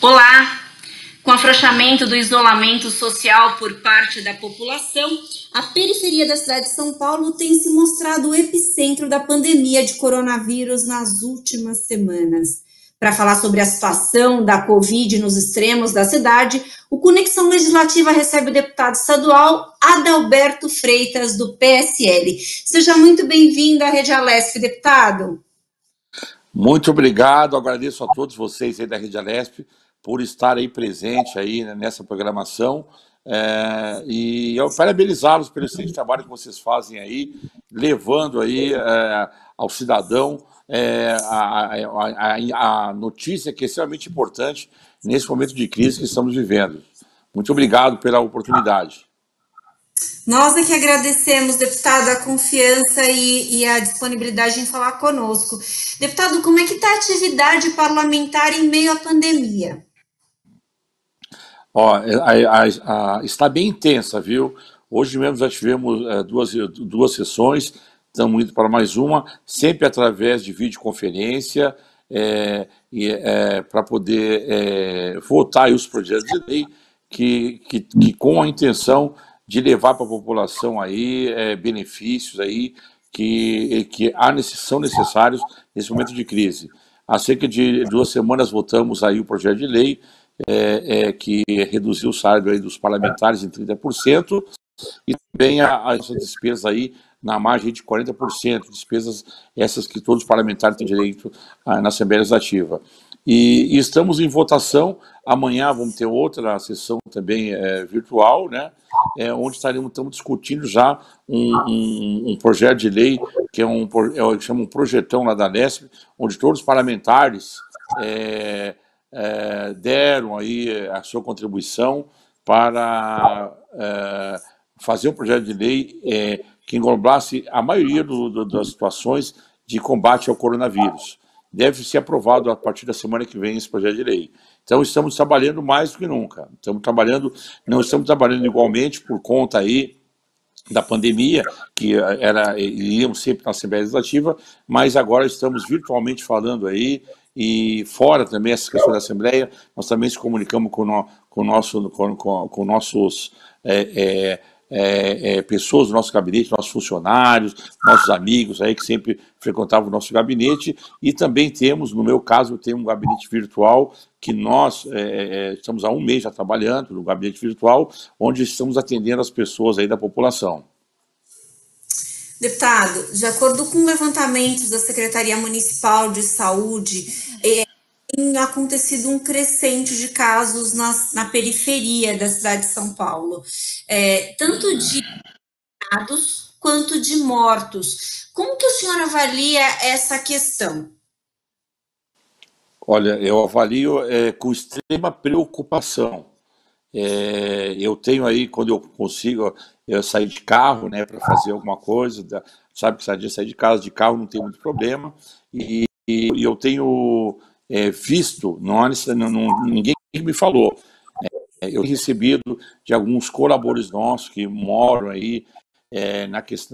Olá! Com o afrouxamento do isolamento social por parte da população, a periferia da cidade de São Paulo tem se mostrado o epicentro da pandemia de coronavírus nas últimas semanas. Para falar sobre a situação da Covid nos extremos da cidade, o Conexão Legislativa recebe o deputado estadual Adalberto Freitas, do PSL. Seja muito bem-vindo à Rede Alesp, deputado. Muito obrigado, agradeço a todos vocês aí da Rede Alesp por estar aí presente aí nessa programação e eu parabenizá-los pelo excelente trabalho que vocês fazem aí, levando aí ao cidadão a notícia que é extremamente importante nesse momento de crise que estamos vivendo. Muito obrigado pela oportunidade. Nós é que agradecemos, deputado, a confiança e a disponibilidade em falar conosco. Deputado, como é que está a atividade parlamentar em meio à pandemia? Está bem intensa, viu? Hoje mesmo já tivemos duas sessões, estamos indo para mais uma, sempre através de videoconferência, para poder votar aí os projetos de lei que com a intenção de levar para a população aí benefícios aí que são necessários nesse momento de crise. Há cerca de 2 semanas votamos aí o projeto de lei que reduziu o salário aí dos parlamentares em 30% e também as despesas aí na margem de 40%, despesas essas que todos os parlamentares têm direito na Assembleia Legislativa. E estamos em votação, amanhã vamos ter outra sessão também virtual, né, onde estamos discutindo já um projeto de lei que chama um projetão lá da Alesp, onde todos os parlamentares deram aí a sua contribuição para fazer um projeto de lei que englobasse a maioria das situações de combate ao coronavírus. Deve ser aprovado a partir da semana que vem esse projeto de lei. Então estamos trabalhando mais do que nunca. Não estamos trabalhando igualmente por conta aí da pandemia, que iríamos sempre na Assembleia Legislativa, mas agora estamos virtualmente falando aí, e fora também essa questão da Assembleia, nós também se comunicamos com nossos pessoas do nosso gabinete, nossos funcionários, nossos amigos aí que sempre frequentavam o nosso gabinete, e também temos, no meu caso, eu tenho um gabinete virtual que nós estamos há 1 mês já trabalhando no gabinete virtual, onde estamos atendendo as pessoas aí da população. Deputado, de acordo com levantamentos da Secretaria Municipal de Saúde, tem acontecido um crescente de casos na periferia da cidade de São Paulo, tanto de infectados quanto de mortos. Como que o senhor avalia essa questão? Olha, eu avalio com extrema preocupação. Eu tenho aí, quando eu consigo sair de carro, né, para fazer alguma coisa, sabe que sair de casa de carro não tem muito problema, e eu tenho visto, ninguém me falou, eu tenho recebido de alguns colaboradores nossos que moram aí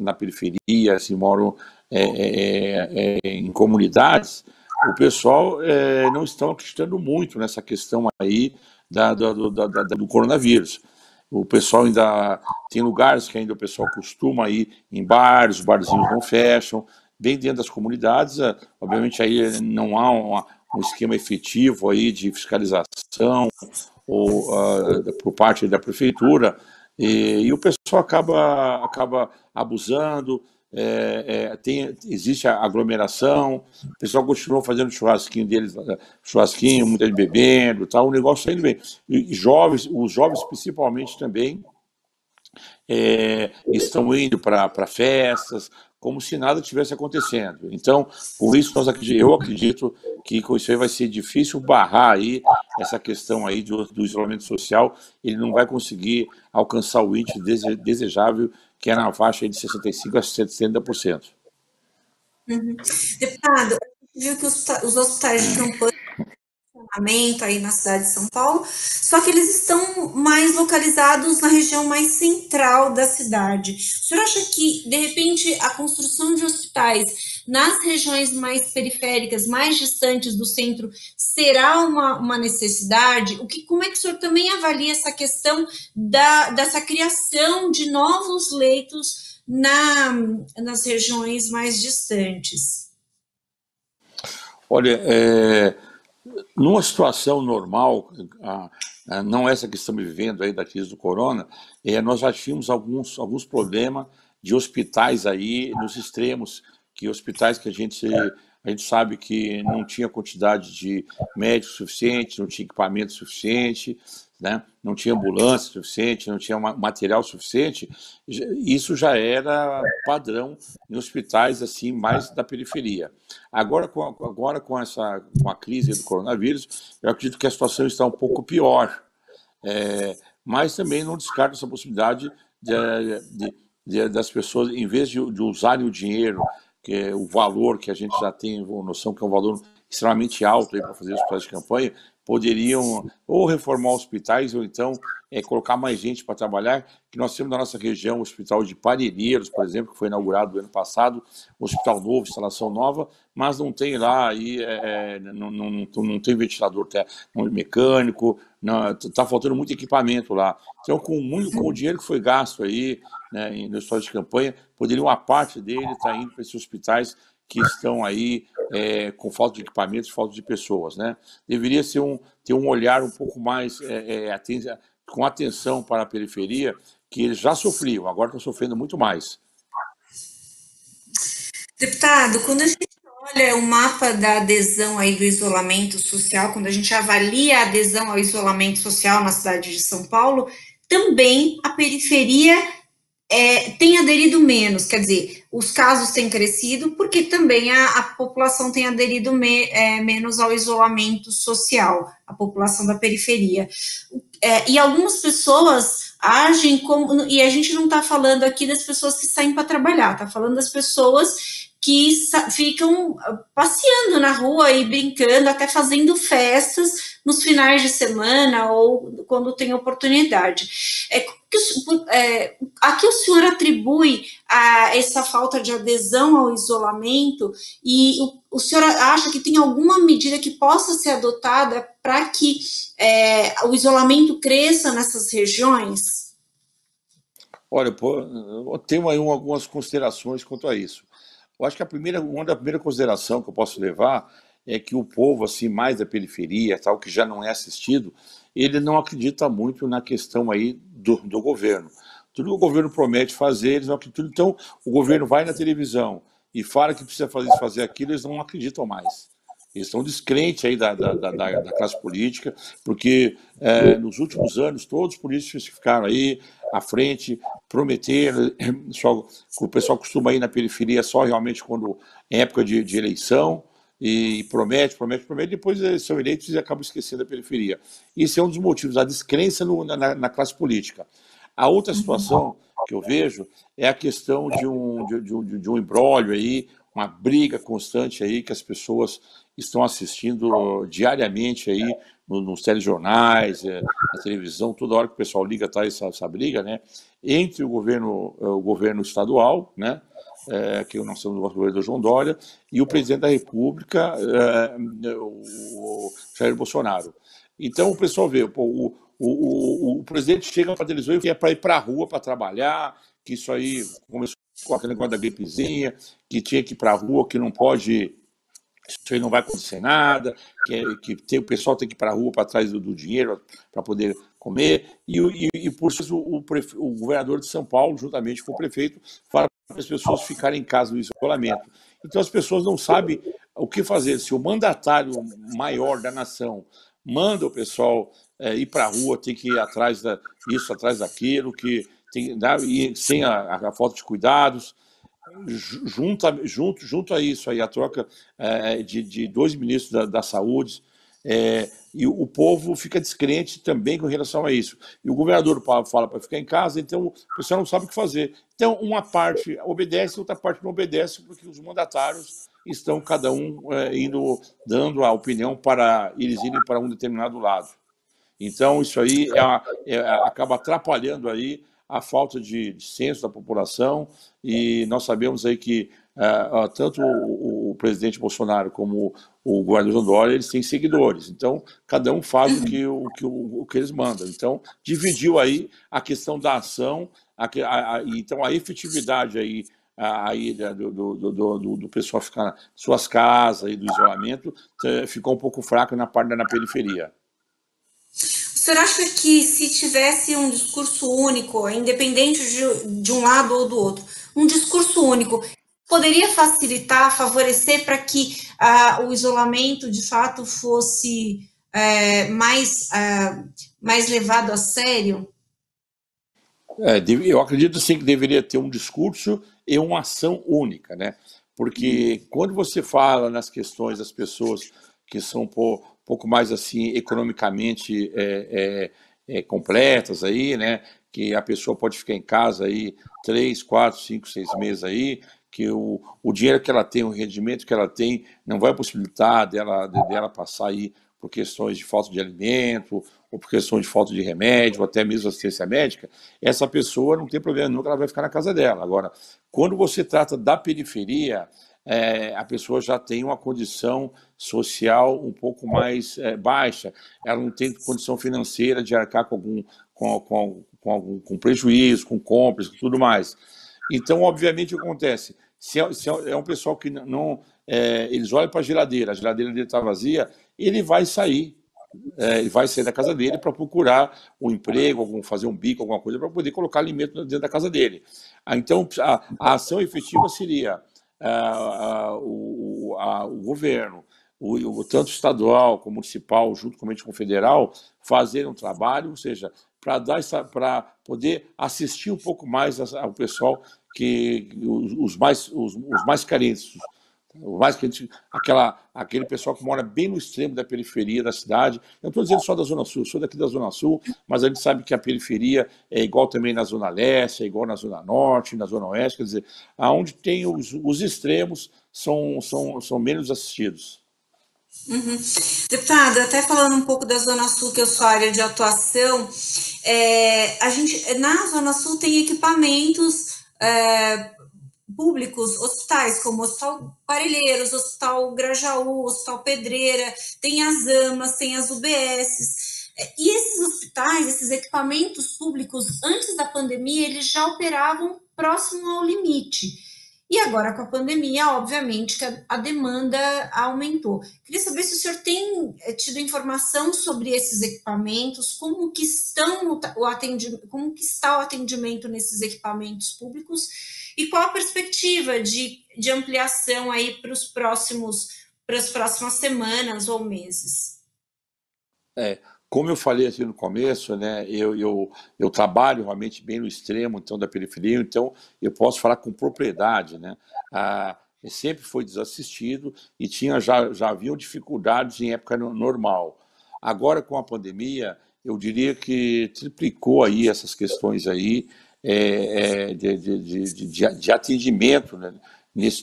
na periferia, assim, moram em comunidades. O pessoal não estão acreditando muito nessa questão aí do coronavírus. O pessoal ainda tem lugares que ainda o pessoal costuma ir em bares, os barzinhos não fecham, bem dentro das comunidades. Obviamente aí não há um esquema efetivo aí de fiscalização ou por parte da prefeitura, e o pessoal acaba abusando. Existe a aglomeração, o pessoal continua fazendo churrasquinho deles, muita gente bebendo, tal, o negócio está indo bem. E os jovens principalmente também estão indo para festas, como se nada tivesse acontecendo. Então, com isso, eu acredito que com isso aí vai ser difícil barrar aí essa questão aí do isolamento social, ele não vai conseguir alcançar o índice desejável, que é na faixa aí de 65% a 70%. Deputado, a gente viu que os hospitais de campanha aí na cidade de São Paulo, só que eles estão mais localizados na região mais central da cidade. O senhor acha que, de repente, a construção de hospitais nas regiões mais periféricas, mais distantes do centro, será uma necessidade? Como é que o senhor também avalia essa questão dessa criação de novos leitos nas regiões mais distantes? Olha, numa situação normal, não essa que estamos vivendo aí da crise do corona, nós já tínhamos alguns problemas de hospitais aí nos extremos, que hospitais que a gente sabe que não tinha quantidade de médicos suficiente, não tinha equipamento suficiente, né? Não tinha ambulância suficiente, não tinha material suficiente. Isso já era padrão em hospitais assim mais da periferia. Agora com a crise do coronavírus, eu acredito que a situação está um pouco pior, mas também não descarto essa possibilidade das pessoas, em vez de usarem o dinheiro, que é o valor que a gente já tem noção que é um valor extremamente alto para fazer hospitais de campanha, poderiam ou reformar hospitais ou então colocar mais gente para trabalhar, que nós temos na nossa região o Hospital de Parelheiros, por exemplo, que foi inaugurado no ano passado, um hospital novo, instalação nova, mas não tem lá, não tem ventilador mecânico, está faltando muito equipamento lá. Então, com o dinheiro que foi gasto aí, né, no hospital de campanha, poderia uma parte dele estar indo para esses hospitais que estão aí com falta de equipamentos, falta de pessoas, né? Deveria ter um olhar um pouco mais com atenção para a periferia, que eles já sofriam, agora estão sofrendo muito mais. Deputado, quando a gente olha o mapa da adesão aí do isolamento social, quando a gente avalia a adesão ao isolamento social na cidade de São Paulo, também a periferia tem aderido menos, quer dizer, os casos têm crescido porque também a população tem aderido menos ao isolamento social, a população da periferia. E algumas pessoas agem como, e a gente não está falando aqui das pessoas que saem para trabalhar, está falando das pessoas que ficam passeando na rua e brincando, até fazendo festas nos finais de semana ou quando tem oportunidade. A que o senhor atribui essa falta de adesão ao isolamento e o senhor acha que tem alguma medida que possa ser adotada para que o isolamento cresça nessas regiões? Olha, eu tenho aí algumas considerações quanto a isso. Eu acho que uma da primeira consideração que eu posso levar é que o povo assim mais da periferia, tal, que já não é assistido, ele não acredita muito na questão aí do governo. Tudo que o governo promete fazer, eles não acreditam. Então, o governo vai na televisão e fala que precisa fazer isso, fazer aquilo, eles não acreditam mais. Eles estão descrentes aí da classe política, porque nos últimos anos todos os políticos ficaram aí à frente, prometeram, o pessoal costuma ir na periferia só realmente quando é época de eleição, e promete, depois eles são eleitos e acabam esquecendo a periferia. Esse é um dos motivos, a descrença na classe política. A outra situação que eu vejo é a questão de um imbróglio aí, uma briga constante aí que as pessoas estão assistindo diariamente aí nos telejornais, na televisão, toda hora que o pessoal liga tá essa briga, né, entre o governo estadual, né, que nós temos o governador João Dória, e o presidente da República, o Jair Bolsonaro. Então o pessoal vê, o presidente chega para a televisão e é para ir para a rua para trabalhar, que isso aí começou com aquele negócio da gripezinha, que tinha que ir para a rua, que não pode, isso aí não vai acontecer nada, o pessoal tem que ir para a rua para trás do dinheiro para poder comer, e por isso o governador de São Paulo, juntamente com o prefeito, fala para as pessoas ficarem em casa no isolamento. Então as pessoas não sabem o que fazer. Se o mandatário maior da nação manda o pessoal ir para a rua, tem que ir atrás disso, atrás daquilo, que tem, e sem a falta de cuidados, junto a isso, aí, a troca de dois ministros da saúde, e o povo fica descrente também com relação a isso. E o governador fala para ficar em casa, então o pessoal não sabe o que fazer. Então, uma parte obedece, outra parte não obedece, porque os mandatários estão cada um dando a opinião para eles irem para um determinado lado. Então, isso aí acaba atrapalhando aí a falta de senso da população, e nós sabemos aí que tanto o presidente Bolsonaro como o governador Dória, eles têm seguidores. Então, cada um faz o que eles mandam. Então, dividiu aí a questão da ação, então a efetividade aí do pessoal ficar nas suas casas e do isolamento ficou um pouco fraco na periferia. O senhor acha que se tivesse um discurso único, independente de um lado ou do outro, um discurso único, poderia facilitar, favorecer para que o isolamento de fato fosse mais levado a sério? Eu acredito sim que deveria ter um discurso e uma ação única, né? Porque quando você fala nas questões das pessoas que são um pouco mais assim economicamente completas aí, né? Que a pessoa pode ficar em casa aí 3, 4, 5, 6 meses aí, que o dinheiro que ela tem, o rendimento que ela tem, não vai possibilitar dela passar aí por questões de falta de alimento, ou por questões de falta de remédio, ou até mesmo assistência médica, essa pessoa não tem problema nenhum, ela vai ficar na casa dela. Agora, quando você trata da periferia, a pessoa já tem uma condição social um pouco mais baixa, ela não tem condição financeira de arcar com prejuízo, com compras, com tudo mais. Então, obviamente, o que acontece? Se é um pessoal que não... eles olham para a geladeira dele está vazia, ele vai sair da casa dele para procurar um emprego, fazer um bico, alguma coisa, para poder colocar alimento dentro da casa dele. Então, a ação efetiva seria o governo, tanto estadual como municipal, juntamente com o federal, fazer um trabalho, ou seja, para poder assistir um pouco mais ao pessoal os mais carentes, aquele pessoal que mora bem no extremo da periferia da cidade. Eu não estou dizendo só da Zona Sul, eu sou daqui da Zona Sul, mas a gente sabe que a periferia é igual também na Zona Leste, é igual na Zona Norte, na Zona Oeste, quer dizer, aonde tem os extremos são menos assistidos. Uhum. Deputado, até falando um pouco da Zona Sul, que é a sua área de atuação, a gente na Zona Sul tem equipamentos públicos, hospitais como o Hospital Parelheiros, Hospital Grajaú, Hospital Pedreira, tem as AMAs, tem as UBSs. E esses hospitais, esses equipamentos públicos, antes da pandemia, eles já operavam próximo ao limite. E agora, com a pandemia, obviamente que a demanda aumentou. Queria saber se o senhor tem tido informação sobre esses equipamentos, como que está o atendimento nesses equipamentos públicos e qual a perspectiva de ampliação aí para as próximas semanas ou meses. Como eu falei assim no começo, né, eu trabalho realmente bem no extremo então da periferia, então eu posso falar com propriedade, né? Sempre foi desassistido e já haviam dificuldades em época normal. Agora com a pandemia, eu diria que triplicou aí essas questões aí de atendimento, né?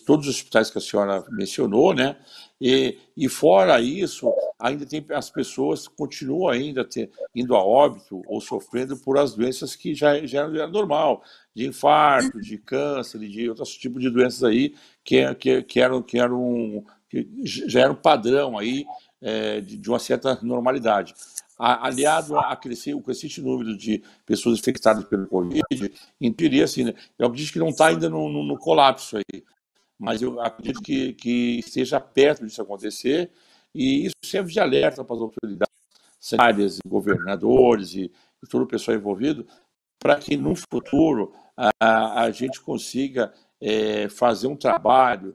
Todos os hospitais que a senhora mencionou, né? E fora isso, ainda tem as pessoas que continuam ainda indo a óbito ou sofrendo por as doenças que já era normal, de infarto, de câncer, de outros tipos de doenças aí que já era um padrão aí de uma certa normalidade. Aliado a o crescente número de pessoas infectadas pelo Covid, diria assim, né? Eu acredito que não está ainda no colapso aí, mas eu acredito que esteja perto disso acontecer, e isso serve de alerta para as autoridades sanitárias, governadores e todo o pessoal envolvido, para que no futuro a gente consiga fazer um trabalho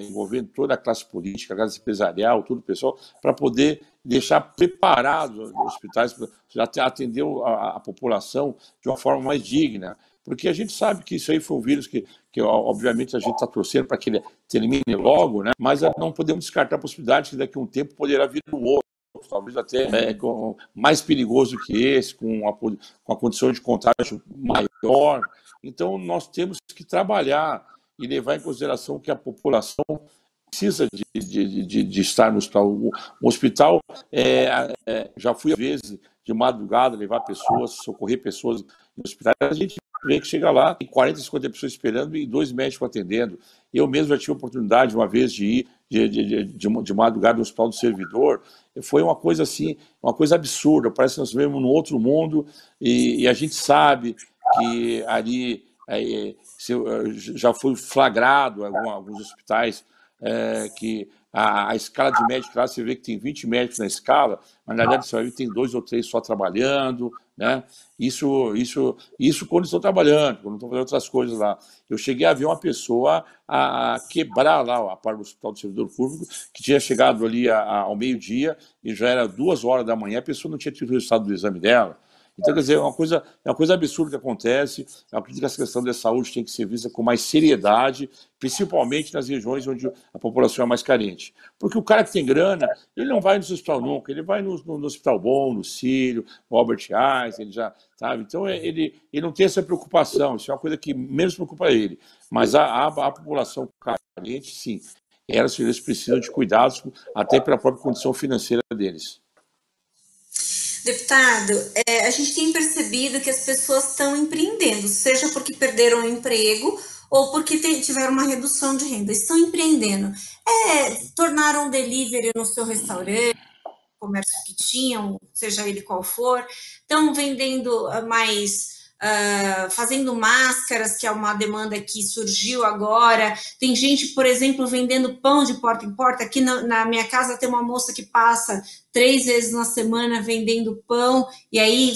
envolvendo toda a classe política, a classe empresarial, todo o pessoal, para poder deixar preparados os hospitais para já atender a população de uma forma mais digna. Porque a gente sabe que isso aí foi um vírus que obviamente, a gente está torcendo para que ele termine logo, né? Mas não podemos descartar a possibilidade que daqui a um tempo poderá vir um outro, talvez até mais perigoso que esse, com a condição de contágio maior. Então, nós temos que trabalhar e levar em consideração que a população precisa de estar no hospital. O hospital, já fui às vezes de madrugada levar pessoas, socorrer pessoas em hospitais, a gente vê que chega lá, tem 40, 50 pessoas esperando e 2 médicos atendendo. Eu mesmo já tive a oportunidade uma vez de ir de madrugada no Hospital do Servidor. Foi uma coisa assim, uma coisa absurda. Parece que nós vivemos num outro mundo e a gente sabe que ali já foi flagrado em alguns hospitais que a escala de médico lá, você vê que tem 20 médicos na escala, mas na verdade você vai ver que tem 2 ou 3 só trabalhando, né? Isso quando estão trabalhando, quando estão fazendo outras coisas lá. Eu cheguei a ver uma pessoa a quebrar lá a parte do Hospital do Servidor Público, que tinha chegado ali ao meio-dia e já era 2 horas da manhã, a pessoa não tinha tido o resultado do exame dela. Então, quer dizer, é uma coisa absurda que acontece. Eu acredito que essa questão da saúde tem que ser vista com mais seriedade, principalmente nas regiões onde a população é mais carente. Porque o cara que tem grana, ele não vai no hospital nunca, ele vai no Hospital Bom, no Sírio, no Albert Einstein, ele já, sabe? Então, ele não tem essa preocupação, isso é uma coisa que menos preocupa ele. Mas a população carente, sim, eles precisam de cuidados, até pela própria condição financeira deles. Deputado, a gente tem percebido que as pessoas estão empreendendo, seja porque perderam o emprego ou porque tiveram uma redução de renda. Estão empreendendo. Tornaram delivery no seu restaurante, comércio que tinham, seja ele qual for, estão vendendo mais, fazendo máscaras, que é uma demanda que surgiu agora. Tem gente, por exemplo, vendendo pão de porta em porta. Aqui na minha casa tem uma moça que passa 3 vezes na semana vendendo pão, e aí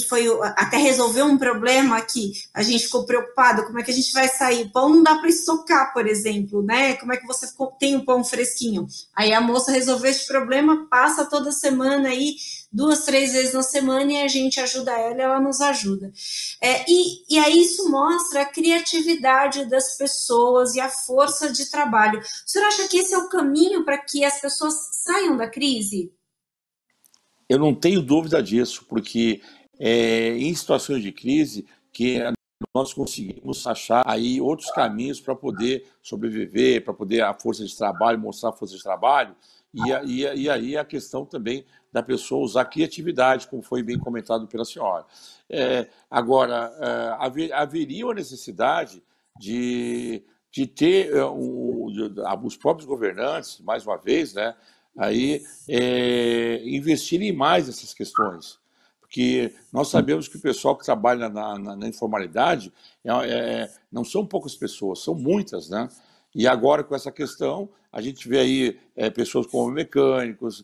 até resolveu um problema que a gente ficou preocupado, como é que a gente vai sair? O pão não dá para estocar, por exemplo, né? Como é que você tem o pão fresquinho? Aí a moça resolveu esse problema, passa toda semana aí, 2, 3 vezes na semana, e a gente ajuda ela nos ajuda. E aí isso mostra a criatividade das pessoas e a força de trabalho. O senhor acha que esse é o caminho para que as pessoas saiam da crise? Eu não tenho dúvida disso, porque em situações de crise que nós conseguimos achar aí outros caminhos para poder sobreviver, para poder a força de trabalho, mostrar a força de trabalho, e aí a questão também da pessoa usar criatividade, como foi bem comentado pela senhora. Agora, haveria uma necessidade de ter os próprios governantes, mais uma vez, né, aí investirem mais nessas questões. Porque nós sabemos que o pessoal que trabalha na informalidade não são poucas pessoas, são muitas, né? E agora, com essa questão, a gente vê aí pessoas como mecânicos,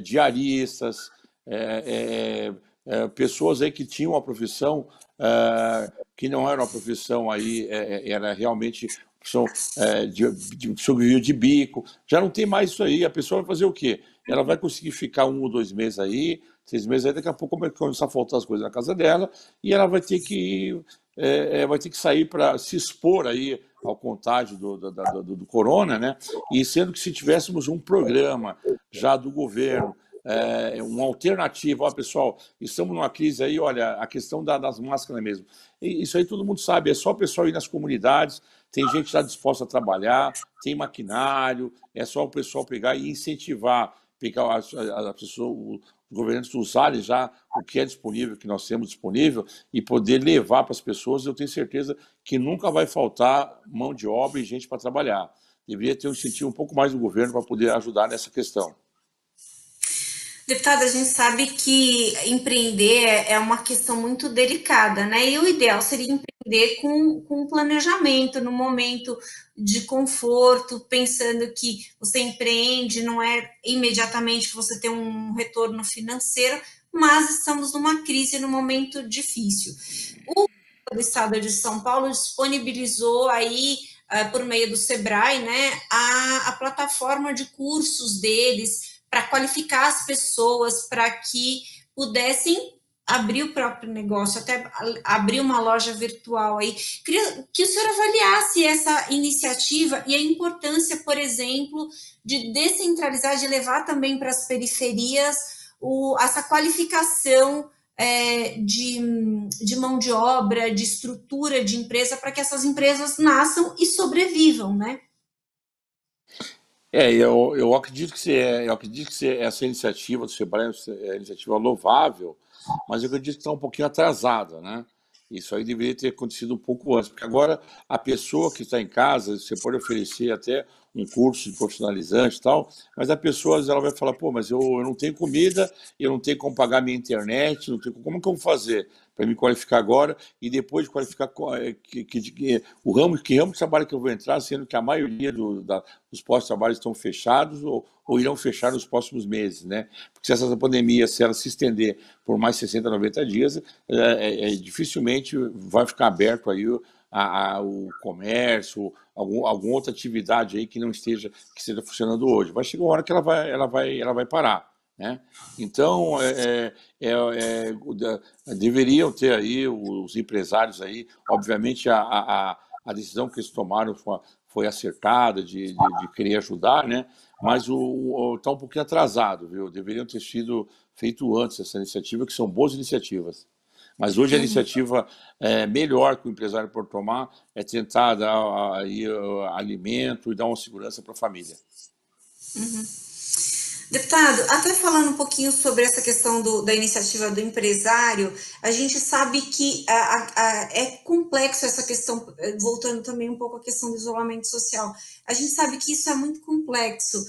diaristas, pessoas aí que tinham uma profissão que não era uma profissão aí, era realmente opção de sobreviver de bico. Já não tem mais isso aí. A pessoa vai fazer o quê? Ela vai conseguir ficar 1 ou 2 meses aí, 6 meses aí, daqui a pouco vai começar a faltar as coisas na casa dela e ela vai ter que sair para se expor aí ao contágio do corona, né? E sendo que se tivéssemos um programa já do governo, uma alternativa, ó, pessoal, estamos numa crise aí, olha, a questão das máscaras mesmo. Isso aí todo mundo sabe, é só o pessoal ir nas comunidades, tem gente lá disposta a trabalhar, tem maquinário, é só o pessoal pegar e incentivar, pegar as pessoas, os governantes usarem já o que é disponível, que nós temos disponível, e poder levar para as pessoas. Eu tenho certeza que nunca vai faltar mão de obra e gente para trabalhar. Deveria ter um incentivo um pouco mais do governo para poder ajudar nessa questão. Deputada, a gente sabe que empreender é uma questão muito delicada, né? E o ideal seria empreender com planejamento, no momento de conforto, pensando que você empreende, não é imediatamente que você tem um retorno financeiro, mas estamos numa crise, num momento difícil. O Estado de São Paulo disponibilizou aí, por meio do Sebrae, né, a plataforma de cursos deles, para qualificar as pessoas para que pudessem abrir o próprio negócio, até abrir uma loja virtual aí. Queria que o senhor avaliasse essa iniciativa e a importância, por exemplo, de descentralizar, de levar também para as periferias essa qualificação de mão de obra, de estrutura de empresa, para que essas empresas nasçam e sobrevivam, né? Eu acredito que essa iniciativa do Sebrae é uma iniciativa louvável, mas eu acredito que está um pouquinho atrasada, né? Isso aí deveria ter acontecido um pouco antes, porque agora a pessoa que está em casa, você pode oferecer até um curso de profissionalizante e tal, mas a pessoa ela vai falar, pô, mas eu não tenho comida, eu não tenho como pagar minha internet, não tenho, como que eu vou fazer para me qualificar agora e depois de qualificar que ramo de trabalho que eu vou entrar, sendo que a maioria dos postos de trabalho estão fechados ou irão fechar nos próximos meses, né? Porque se essa pandemia, se ela se estender por mais 60, 90 dias, dificilmente vai ficar aberto aí o comércio, alguma outra atividade aí que não esteja funcionando hoje. Vai chegar uma hora que ela vai parar, né? Então, deveriam ter aí os empresários aí, obviamente a decisão que eles tomaram foi acertada de querer ajudar, né? Mas está um pouquinho atrasado, viu? Deveriam ter sido feito antes essa iniciativa, que são boas iniciativas. Mas hoje a iniciativa melhor que o empresário pode tomar é tentar dar aí, alimento e dar uma segurança para a família. Deputado, até falando um pouquinho sobre essa questão da iniciativa do empresário, a gente sabe que é complexo essa questão, voltando também um pouco à questão do isolamento social, a gente sabe que isso é muito complexo.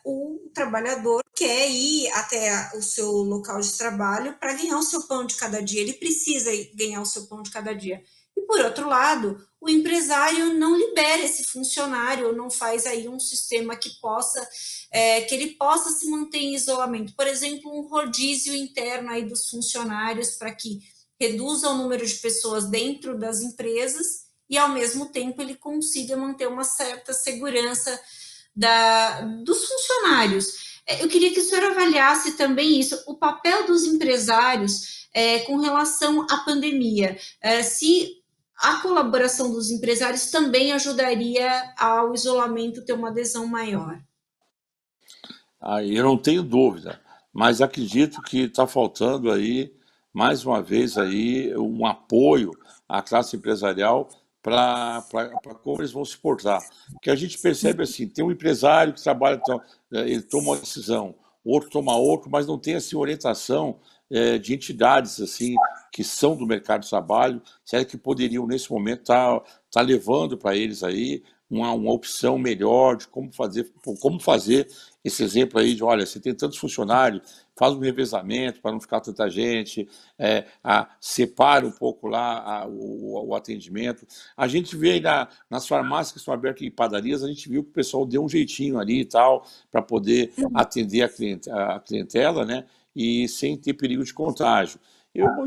O trabalhador quer ir até o seu local de trabalho para ganhar o seu pão de cada dia, ele precisa ganhar o seu pão de cada dia. E, por outro lado, o empresário não libera esse funcionário, não faz aí um sistema que ele possa se manter em isolamento. Por exemplo, um rodízio interno aí dos funcionários para que reduza o número de pessoas dentro das empresas e, ao mesmo tempo, ele consiga manter uma certa segurança dos funcionários. Eu queria que o senhor avaliasse também isso, o papel dos empresários com relação à pandemia. Se a colaboração dos empresários também ajudaria ao isolamento ter uma adesão maior. Eu não tenho dúvida, mas acredito que está faltando aí, mais uma vez, aí, um apoio à classe empresarial para como eles vão se portar. Porque a gente percebe assim, tem um empresário que trabalha, então, ele toma uma decisão, outro toma outro, mas não tem assim, orientação de entidades assim que são do mercado de trabalho, será que poderiam, nesse momento, tá levando para eles aí uma opção melhor de como fazer esse exemplo aí de, olha, você tem tantos funcionários, faz um revezamento para não ficar tanta gente, separa um pouco lá o atendimento. A gente vê aí nas farmácias que estão abertas em padarias, a gente viu que o pessoal deu um jeitinho ali e tal, para poder atender a clientela, né? E sem ter perigo de contágio.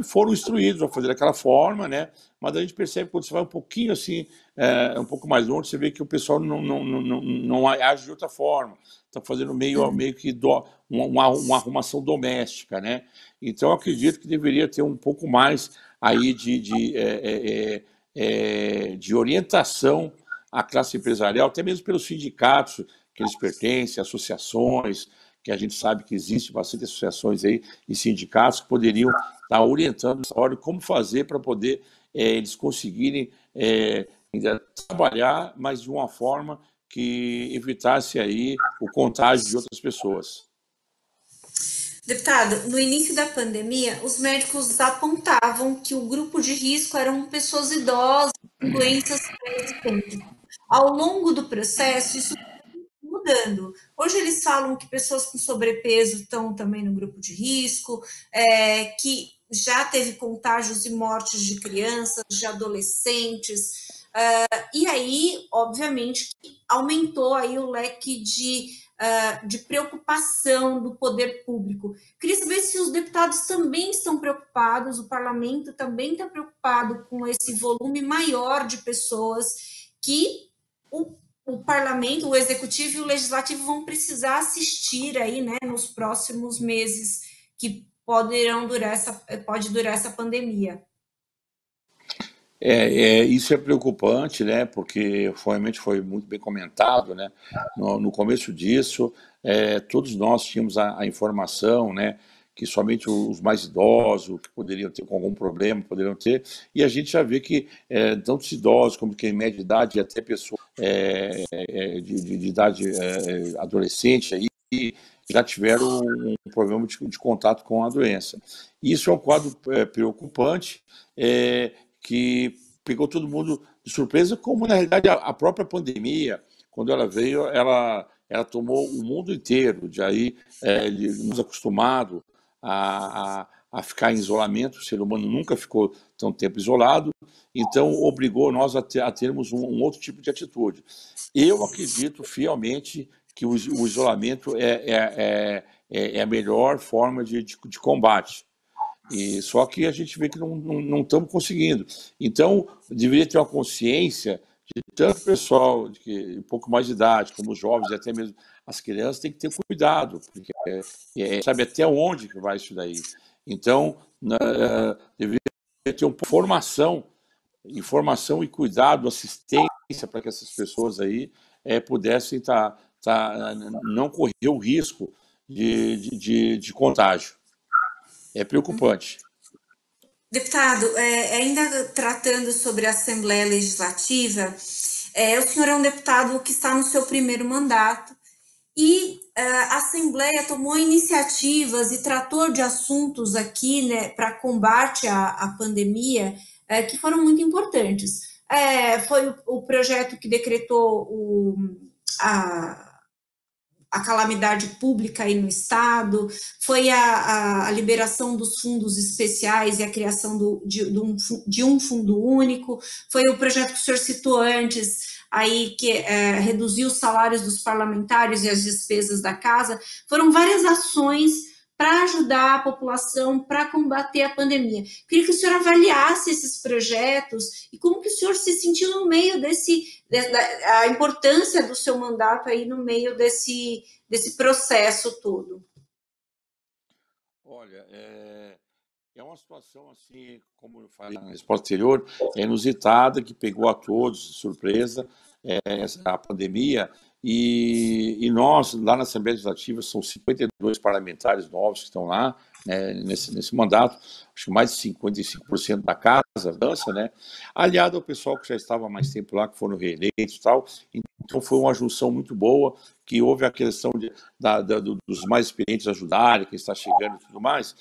Foram instruídos a fazer daquela forma, né? Mas a gente percebe que quando você vai um pouquinho assim, um pouco mais longe, você vê que o pessoal não age de outra forma. Está fazendo meio que uma arrumação doméstica, né? Então, eu acredito que deveria ter um pouco mais aí de orientação à classe empresarial, até mesmo pelos sindicatos que eles pertencem, associações, que a gente sabe que existe bastante associações aí e sindicatos que poderiam estar orientando essa hora como fazer para poder eles conseguirem ainda trabalhar, mas de uma forma que evitasse aí o contágio de outras pessoas. Deputado, no início da pandemia, os médicos apontavam que o grupo de risco eram pessoas idosas com doenças pré-existentes. Ao longo do processo, isso mudando. Hoje eles falam que pessoas com sobrepeso estão também no grupo de risco, que já teve contágios e mortes de crianças, de adolescentes, e aí, obviamente, aumentou aí o leque de preocupação do poder público. Queria saber se os deputados também estão preocupados, o parlamento também está preocupado com esse volume maior de pessoas que o parlamento, o executivo e o legislativo vão precisar assistir aí, né, nos próximos meses que pode durar essa pandemia. Isso é preocupante, né? Porque realmente foi muito bem comentado, né? No começo disso, todos nós tínhamos a informação, né? Que somente os mais idosos, que poderiam ter com algum problema, poderiam ter, e a gente já vê que tanto os idosos como quem é média de idade, e até pessoas de idade adolescente aí, já tiveram um problema de contato com a doença. Isso é um quadro preocupante, que pegou todo mundo de surpresa, como na realidade a própria pandemia, quando ela veio, ela tomou o mundo inteiro, de aí nos acostumado a ficar em isolamento. O ser humano nunca ficou tão tempo isolado, então obrigou nós a termos um outro tipo de atitude. Eu acredito fielmente que o isolamento é a melhor forma de combate. E só que a gente vê que não estamos conseguindo. Então, deveria ter uma consciência de tanto pessoal de um pouco mais de idade, como os jovens e até mesmo as crianças, tem que ter cuidado, porque sabe até onde que vai isso daí. Então, deveria ter uma informação e cuidado, assistência para que essas pessoas aí pudessem não correr o risco de contágio. É preocupante. Deputado, ainda tratando sobre a Assembleia Legislativa, o senhor é um deputado que está no seu primeiro mandato e a Assembleia tomou iniciativas e tratou de assuntos aqui, né, para combate à pandemia, que foram muito importantes. Foi o projeto que decretou a calamidade pública aí no Estado, foi a liberação dos fundos especiais e a criação de um fundo único, foi o projeto que o senhor citou antes, aí que reduziu os salários dos parlamentares e as despesas da casa. Foram várias ações para ajudar a população, para combater a pandemia. Queria que o senhor avaliasse esses projetos e como que o senhor se sentiu no meio a importância do seu mandato aí no meio desse processo todo. Olha, é uma situação assim, como eu falei na resposta anterior, inusitada, que pegou a todos de surpresa, a pandemia. E nós, lá na Assembleia Legislativa, são 52 parlamentares novos que estão lá, né, nesse mandato, acho que mais de 55% da casa dança, né? Aliado ao pessoal que já estava há mais tempo lá, que foram reeleitos e tal. Então foi uma junção muito boa, que houve a questão dos mais experientes ajudarem, quem está chegando e tudo mais,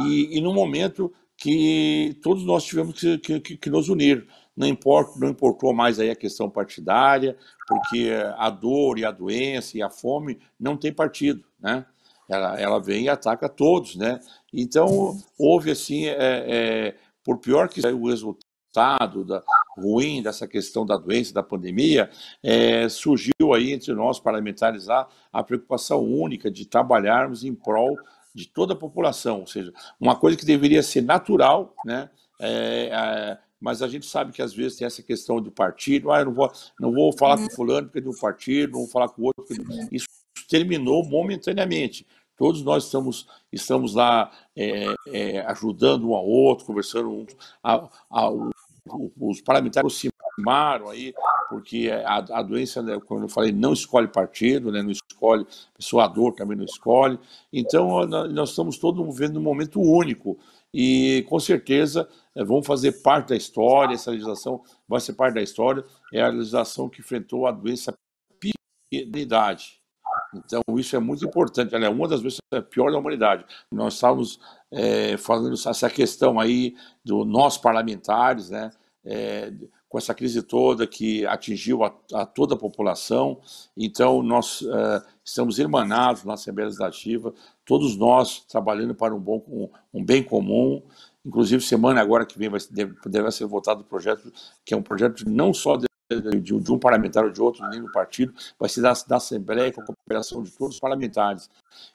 e num momento que todos nós tivemos que nos unir. Não importou mais aí a questão partidária, porque a dor e a doença e a fome não tem partido, né? Ela vem e ataca todos, né? Então, houve assim, por pior que seja o resultado ruim dessa questão da doença, da pandemia, surgiu aí entre nós parlamentares a preocupação única de trabalharmos em prol de toda a população, ou seja, uma coisa que deveria ser natural, né? Mas a gente sabe que às vezes tem essa questão do partido, eu não vou falar com fulano porque é de um partido, não vou falar com o outro porque... Isso terminou momentaneamente. Todos nós estamos lá ajudando um ao outro, conversando. Os parlamentares se aproximaram aí, porque a doença, né, como eu falei, não escolhe partido, né, não escolhe, pessoa, a dor também não escolhe. Então, nós estamos todos vivendo um momento único. E, com certeza, vão fazer parte da história. Essa legislação vai ser parte da história. É a legislação que enfrentou a doença da idade. Então, isso é muito importante. Ela é uma das vezes pior da humanidade. Nós estávamos falando essa questão aí do nós parlamentares, né, com essa crise toda que atingiu a toda a população. Então, nós estamos irmanados na Assembleia Legislativa, todos nós trabalhando para um bem comum. Inclusive, semana agora que vem deve ser votado o projeto, que é um projeto não só de um parlamentar ou de outro, nem do partido, vai ser da Assembleia, com a cooperação de todos os parlamentares.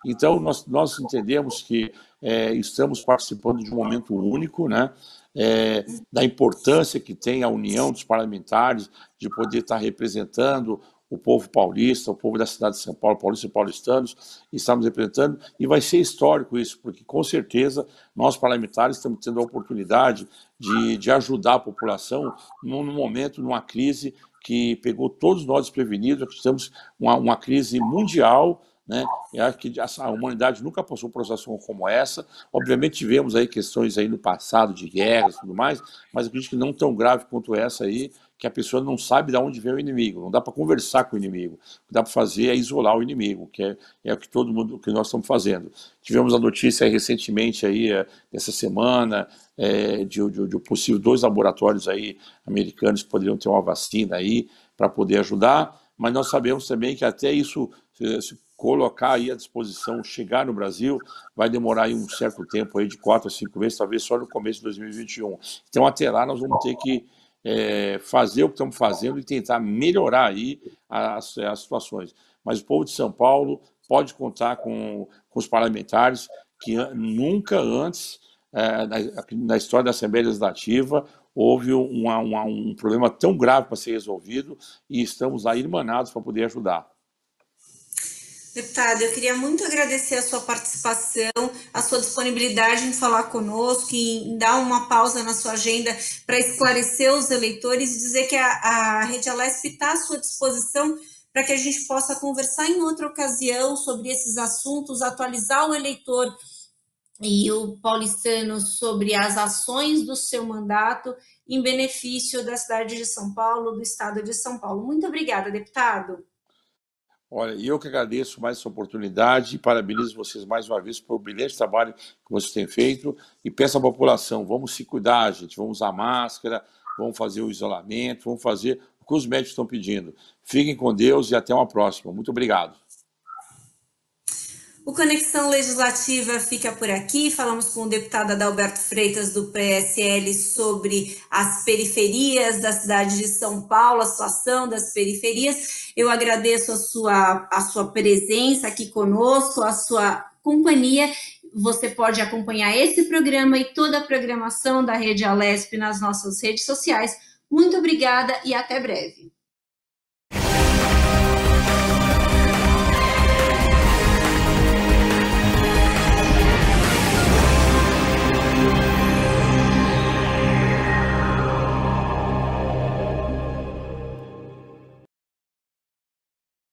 Então, nós entendemos que estamos participando de um momento único, né? Da importância que tem a união dos parlamentares, de poder estar representando o povo paulista, o povo da cidade de São Paulo, paulistas e paulistanos, estamos representando, e vai ser histórico isso, porque com certeza nós parlamentares estamos tendo a oportunidade de ajudar a população num momento, numa crise que pegou todos nós desprevenidos. Estamos uma crise mundial, né? Eu acho que a humanidade nunca passou por uma situação como essa. Obviamente tivemos aí questões aí no passado de guerras e tudo mais, mas acredito que não tão grave quanto essa aí, que a pessoa não sabe de onde vem o inimigo, não dá para conversar com o inimigo. O que dá para fazer é isolar o inimigo, que é o que todo mundo, que nós estamos fazendo. Tivemos a notícia recentemente aí, essa semana, de possível 2 laboratórios aí americanos que poderiam ter uma vacina aí para poder ajudar, mas nós sabemos também que até isso se colocar aí à disposição, chegar no Brasil, vai demorar aí um certo tempo aí de 4 a 5 meses, talvez só no começo de 2021. Então até lá nós vamos ter que fazer o que estamos fazendo e tentar melhorar aí as situações. Mas o povo de São Paulo pode contar com os parlamentares que nunca antes na história da Assembleia Legislativa houve um problema tão grave para ser resolvido e estamos lá irmanados para poder ajudar. Deputado, eu queria muito agradecer a sua participação, a sua disponibilidade em falar conosco, em dar uma pausa na sua agenda para esclarecer os eleitores e dizer que a Rede Alesp está à sua disposição para que a gente possa conversar em outra ocasião sobre esses assuntos, atualizar o eleitor e o paulistano sobre as ações do seu mandato em benefício da cidade de São Paulo, do estado de São Paulo. Muito obrigada, deputado. Olha, eu que agradeço mais essa oportunidade e parabenizo vocês mais uma vez pelo brilhante trabalho que vocês têm feito e peço à população, vamos se cuidar, gente, vamos usar máscara, vamos fazer o isolamento, vamos fazer o que os médicos estão pedindo. Fiquem com Deus e até uma próxima. Muito obrigado. O Conexão Legislativa fica por aqui. Falamos com o deputado Adalberto Freitas, do PSL, sobre as periferias da cidade de São Paulo, a situação das periferias. Eu agradeço a sua presença aqui conosco, a sua companhia. Você pode acompanhar esse programa e toda a programação da Rede Alesp nas nossas redes sociais. Muito obrigada e até breve.